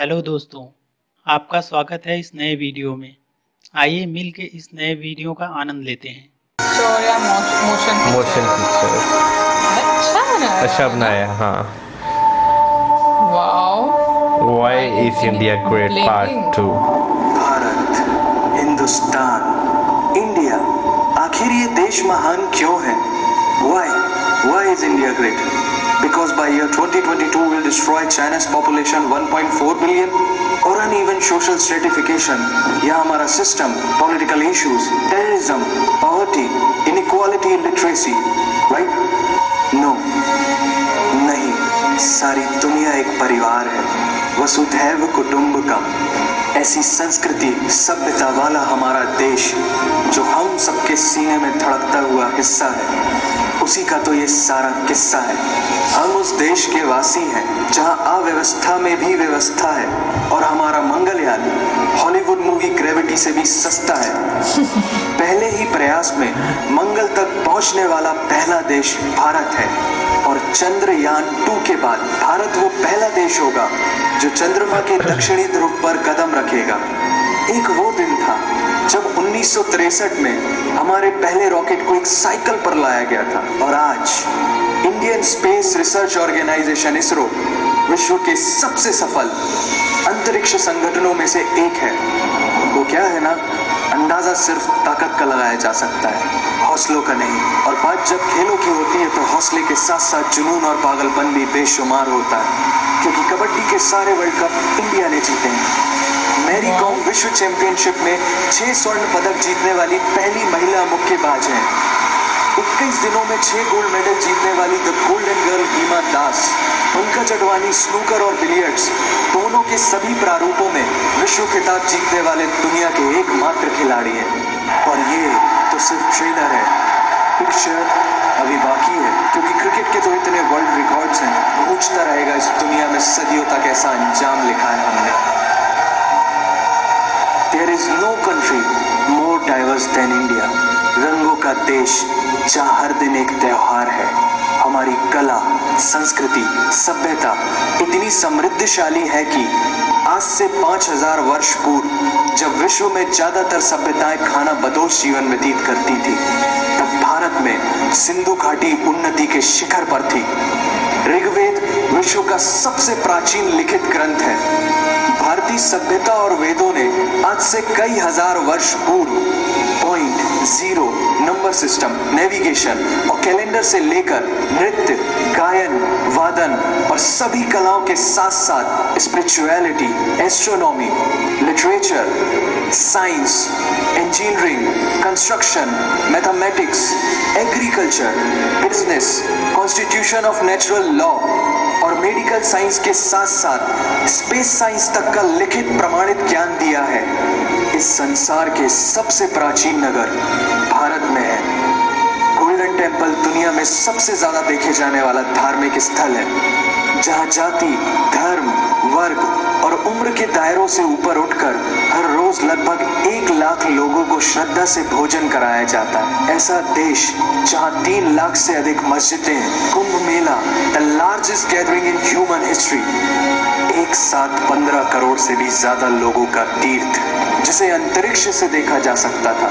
Hello दोस्तों, आपका स्वागत है इस नए वीडियो में। आइए मिल के इस नए वीडियो का आनंद लेते हैं। या मोशन पिक्चर अच्छा बनाया। हाँ, wow. Why is India great part 2। Bharat, Hindustan, India, आखिर ये देश महान क्यों है? Why is India great? Because by year 2022 will destroy China's population 1.4 billion, or uneven social stratification, या हमारा system, political issues, terrorism, poverty, inequality, illiteracy, right? No, नहीं, सारी दुनिया एक परिवार है, वसुधैव कुटुंबकम। ऐसी संस्कृति सभ्यता वाला हमारा देश जो हम सबके सीने में धड़कता हुआ हिस्सा है, उसी का तो ये सारा किस्सा है। हम उस देश के वासी हैं जहां अव्यवस्था में भी व्यवस्था है, और हमारा मंगलयान हॉलीवुड मूवी ग्रेविटी से भी सस्ता है। पहले ही प्रयास में मंगल तक पहुंचने वाला पहला देश भारत है, और चंद्रयान 2 के बाद भारत वो पहला देश होगा जो चंद्रमा के दक्षिणी ध्रुव पर कदम रखेगा। एक वो दिन था जब 1963 में हमारे पहले रॉकेट को एक साइकिल पर लाया गया था, और आज Indian Space Research Organisation ISRO विश्व के सबसे सफल अंतरिक्ष संगठनों में से एक है। वो क्या है ना, अंदाजा सिर्फ ताकत का लगाया जा सकता है, हौसलों का नहीं। और बात जब खेलों की होती है तो हौसले के साथ साथ जुनून और पागलपन भी बेशुमार होता है, क्योंकि कबड्डी के सारे वर्ल्ड कप इंडिया ने जीते हैं। मैरी कॉम विश्व चैंपियनशिप में 6 स्वर्ण पदक जीतने वाली पहली महिला मुक्केबाज हैं। 21 दिनों में 6 गोल्ड मेडल जीतने वाली the golden girl Hima Das, Pankaj Advani snooker और बिलियर्ड्स दोनों के सभी प्रारूपों में विश्व खिताब जीतने वाले दुनिया के एकमात्र खिलाड़ी हैं। और ये तो सिर्फ ट्रेलर है, पिक्चर अभी बाकी है, क्योंकि क्रिकेट के तो इतने वर्ल्ड रिकॉर्ड्स हैं, पूछता रहेगा इस दुनिया में सदियों तक ऐसा अंजाम लिखा है हमने। There is no country more diverse than India. रंगों का देश जहाँ हर दिन एक त्योहार है। हमारी कला, संस्कृति, सभ्यता इतनी समृद्धशाली है कि आज से 5000 वर्ष पूर्व जब विश्व में ज्यादातर सभ्यताएं खाना बदोश जीवन व्यतीत करती थी, तब भारत में सिंधु घाटी उन्नति के शिखर पर थी। ऋग्वेद विश्व का सबसे प्राचीन लिखित ग्रंथ है। भारतीय सभ्यता और वेदों ने आज से कई हजार वर्ष पूर्व point, zero, number system, navigation और कैलेंडर से लेकर नृत्य, गायन, वादन और सभी कलाओं के साथ साथ spirituality, astronomy, literature, science, engineering, construction, mathematics, agriculture, business, constitution of natural law और मेडिकल साइंस के साथ साथ स्पेस साइंस तक का लिखित प्रमाणित ज्ञान दिया है। इस संसार के सबसे प्राचीन नगर भारत में है। गोल्डन टेम्पल दुनिया में सबसे ज्यादा देखे जाने वाला धार्मिक स्थल है, जहां जाति, धर्म, वर्ग और उम्र के दायरों से ऊपर उठकर हर रोज लगभग 1 लाख लोगों को श्रद्धा से भोजन कराया जाता है। ऐसा देश जहां 3 लाख से अधिक मस्जिदें, Kumbh Mela, the largest gathering in human history, एक साथ 15 करोड़ से भी ज्यादा लोगों का तीर्थ, जिसे अंतरिक्ष से देखा जा सकता था।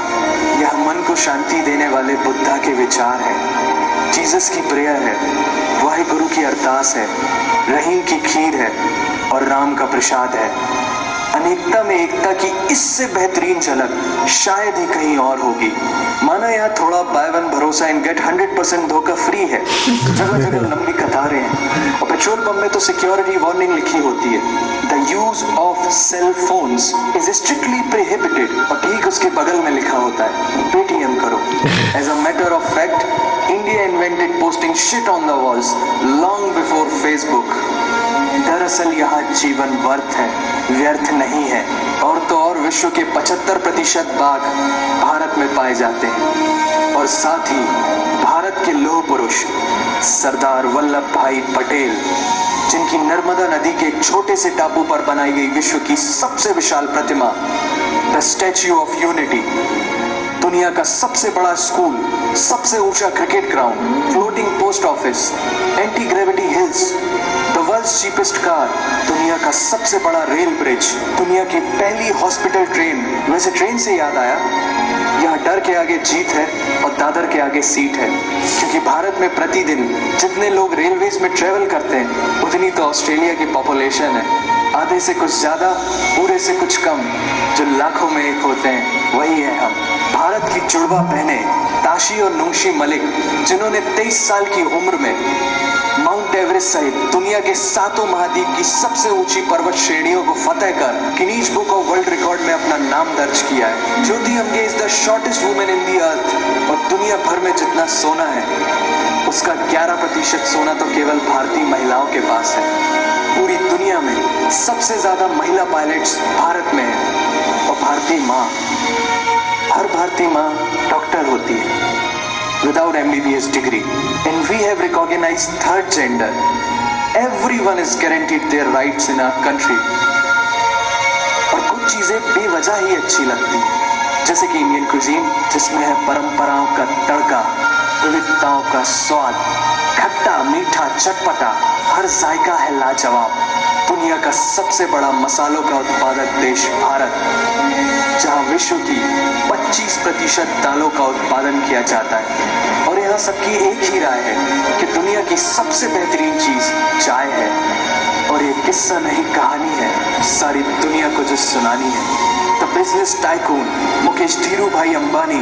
यह मन को शांति देने वाले बुद्धा के विचार है, जीसस की प्रेयर है, वाहिगुरु की अरदास है, रहीम की खीर है और राम का प्रसाद है। अनेकता में एकता की इससे बेहतरीन झलक शायद ही कहीं और होगी। माना यहाँ थोड़ा बाय वन भरोसा एंड गेट 100% धोखा फ्री है, जगह जगह लंबी कतारें हैं, और पेट्रोल पंप में तो सिक्योरिटी वार्निंग लिखी होती है, the use of cell phones is strictly prohibited, और ठीक उसके बगल में लिखा होता है पेटीएम करो। As a matter of fact, India invented posting shit on the walls long before Facebook. दरअसल यहाँ जीवन वर्थ है, व्यर्थ नहीं है। और तो और विश्व के 75% बाघ भारत में पाए जाते हैं, और साथ ही भारत के लौह पुरुष सरदार वल्लभ भाई पटेल, जिनकी नर्मदा नदी के एक छोटे से टापू पर बनाई गई विश्व की सबसे विशाल प्रतिमा द स्टैच्यू ऑफ यूनिटी, दुनिया का सबसे बड़ा स्कूल, सबसे ऊंचा cricket ground, floating post office, anti gravity hills, the world world's cheapest car, दुनिया का सबसे बड़ा रेल ब्रिज, दुनिया की पहली हॉस्पिटल ट्रेन। वैसे ट्रेन से याद आया, यहाँ डर के आगे जीत है और दादर के आगे सीट है, क्योंकि भारत में प्रतिदिन जितने लोग रेलवेज में ट्रेवल करते हैं उतनी तो ऑस्ट्रेलिया की पॉपुलेशन है। आधे से कुछ ज्यादा, पूरे से कुछ कम, जो लाखों में एक होते हैं वही है हम। भारत की जुड़वा बहनें ताशी और नुंशी मलिक, जिन्होंने 23 साल की उम्र में माउंट एवरेस्ट सहित दुनिया के 7 महाद्वीप की सबसे ऊंची पर्वत श्रेणियों को फतेह कर Guinness book of world record में अपना नाम दर्ज किया है। Jyoti Amge is the shortest women in the earth, और दुनिया भर में जितना सोना है उसका 11% सोना तो केवल भारतीय महिलाओं के पास है। पूरी दुनिया में सबसे ज्यादा महिला पायलट्स भारत में है, और भारतीय माँ, हर भारतीय माँ डॉक्टर होती है without MBBS degree, and we have recognized third gender. Everyone is guaranteed their rights in our country. और कुछ चीजें बेवजह ही अच्छी लगती हैं, जैसे कि इंडियन क्विजीन, जिसमें है परंपराओं का तड़का, विविधताओं का स्वाद, खट्टा मीठा चटपटा, हर जायका है लाजवाब। दुनिया का सबसे बड़ा मसालों का उत्पादक देश भारत, जहां विश्व की 25% दालों का उत्पादन किया जाता है। और यहाँ सबकी एक ही राय है कि दुनिया की सबसे बेहतरीन चीज चाय है। और ये किस्सा नहीं, कहानी है सारी दुनिया को जो सुनानी है। The business tycoon Mukesh Dhirubhai Ambani,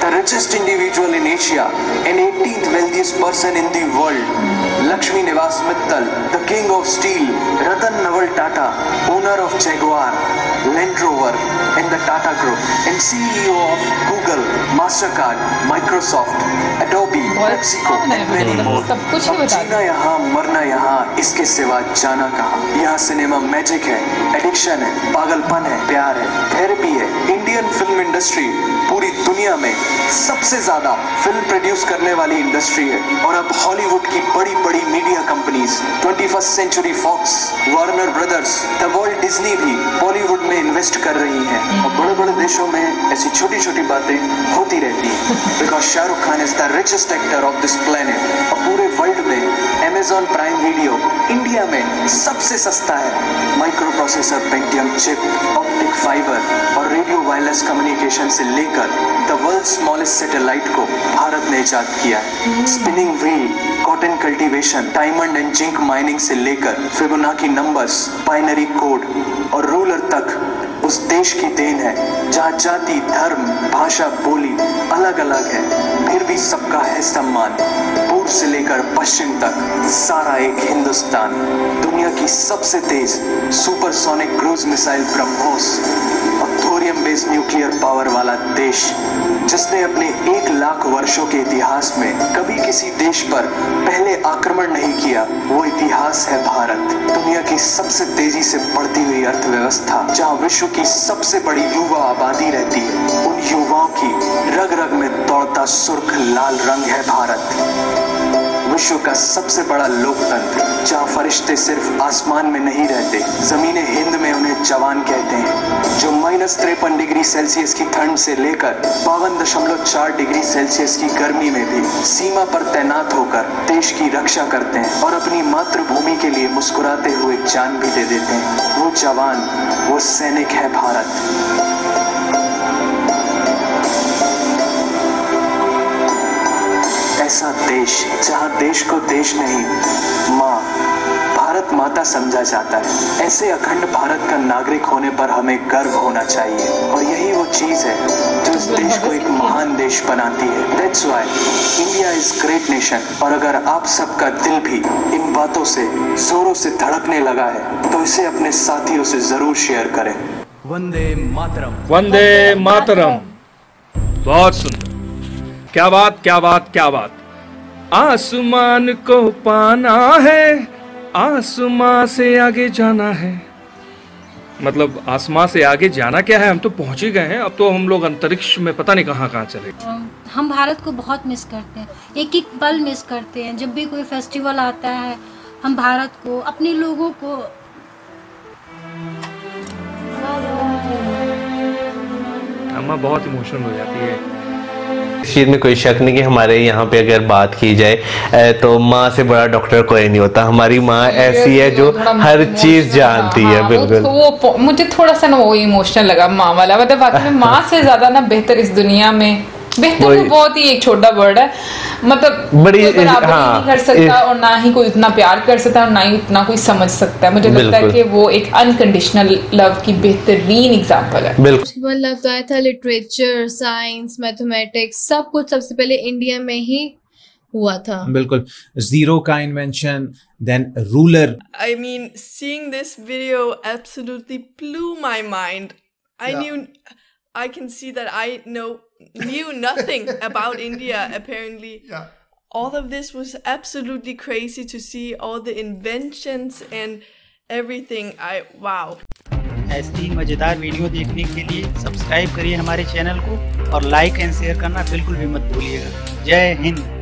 the richest individual in Asia and 18th wealthiest person in the world, Lakshmi Nivas Mittal, the king of steel, Ratan Naval Tata, owner of Jaguar, Land Rover and the Tata Group, and CEO of Google, Mastercard, Microsoft, Adobe, PepsiCo and many more. अब जीना यहाँ, मरना यहाँ, इसके सिवा जाना कहाँ। यहाँ cinema magic है, एडिक्शन है, पागलपन है, प्यार है, थेरेपी है। इंडियन फिल्म इंडस्ट्री पूरी दुनिया में सबसे ज्यादा फिल्म प्रोड्यूस करने वाली इंडस्ट्री है। और अब हॉलीवुड की बड़ी बड़ी media companies, 21st century Fox, Warner Brothers, the world Disney भी बॉलीवुड में इन्वेस्ट कर रही हैं। और बड़े बड़े देशों में ऐसी छोटी छोटी बातें होती रहती हैं, because Shahrukh Khan is the richest actor of this planet. और पूरे वर्ल्ड में Amazon प्राइम वीडियो इंडिया में सबसे सस्ता है। Micro processor, Pentium chip, optic fibre और रेडियो वायरलेस कम्युनिकेशन से लेकर द वर्ल्ड स्मॉलेस्ट सैटेलाइट को भारत ने इजाद किया है। Spinning wheel, cotton cultivation, diamond and zinc mining से लेकर फिबोनाची नंबर्स, बाइनरी कोड और रूलर तक उस देश की देन है, जहाँ जाति, धर्म, भाषा, बोली अलग अलग है, फिर भी सबका है सम्मान। पूर्व से लेकर पश्चिम तक सारा एक हिंदुस्तान। दुनिया की सबसे तेज सुपरसोनिक क्रूज मिसाइल ब्रह्मोस और थोरियम बेस्ड न्यूक्लियर पावर वाला देश, जिसने अपने 1 लाख वर्षों के इतिहास में कभी किसी देश पर पहले आक्रमण नहीं किया, वो इतिहास है भारत। दुनिया की सबसे तेजी से बढ़ती हुई अर्थव्यवस्था, जहाँ विश्व की सबसे बड़ी युवा आबादी रहती है, उन युवाओं की रग रग में दौड़ता सुर्ख लाल रंग है भारत। विश्व का सबसे बड़ा लोकतंत्र, जहाँ फरिश्ते सिर्फ आसमान में नहीं रहते, जमीने हिंद में उन्हें जवान कहते हैं, जो -53 डिग्री सेल्सियस की ठंड से लेकर 52.4 डिग्री सेल्सियस की गर्मी में भी सीमा पर तैनात होकर देश की रक्षा करते हैं और अपनी मातृभूमि के लिए मुस्कुराते हुए जान भी दे देते हैं। वो जवान, वो सैनिक है भारत। ऐसा देश जहाँ देश को देश नहीं, माँ, भारत माता समझा जाता है। ऐसे अखंड भारत का नागरिक होने पर हमें गर्व होना चाहिए, और यही वो चीज है जो इस देश को एक महान देश बनाती है। That's why India is great nation। और अगर आप सबका दिल भी इन बातों से जोरों से धड़कने लगा है, तो इसे अपने साथियों से जरूर शेयर करें। वंदे मातरम। वंदे मातरम। बहुत सुंदर, क्या बात क्या बात क्या बात। आसमान को पाना है, आसमां से आगे जाना है। मतलब आसमां से आगे जाना क्या है, हम तो पहुंच ही गए हैं। अब तो हम लोग अंतरिक्ष में पता नहीं कहाँ कहाँ चले। हम भारत को बहुत मिस करते हैं, एक एक पल मिस करते हैं। जब भी कोई फेस्टिवल आता है, हम भारत को, अपने लोगों को अम्मा बहुत इमोशनल हो जाती है। इस चीज़ में कोई शक नहीं कि हमारे यहाँ पे अगर बात की जाए तो माँ से बड़ा डॉक्टर कोई नहीं होता। हमारी माँ ऐसी है जो हर चीज जानती है। बिल्कुल वो मुझे थोड़ा सा ना वो इमोशनल लगा माँ वाला, मतलब वाकई में माँ से ज्यादा ना बेहतर इस दुनिया में, बेहतर तो बहुत ही एक छोटा वर्ड है, मतलब बड़ी कोई बराबरी नहीं कर सकता और ना ही कोई उतना प्यार कर सकता है और ना ही उतना कोई समझ सकता है। मुझे लगता है कि वो एक अनकंडीशनल लव की बेहतरीन एग्जांपल है। बिल्कुल लव तो आया था लिटरेचर, साइंस, मैथमेटिक्स, सब कुछ सबसे पहले इंडिया में ही हुआ था। बिल्कुल, जीरो का invention, then ruler. I mean, seeing this video absolutely blew my mind. I can see that I knew nothing about India apparently. Yeah. All of this was absolutely crazy to see all the inventions and everything. Wow. ऐसी मजेदार video देखने के लिए subscribe करिए हमारे channel को और like and share करना बिल्कुल भी मत भूलिएगा। जय हिंद।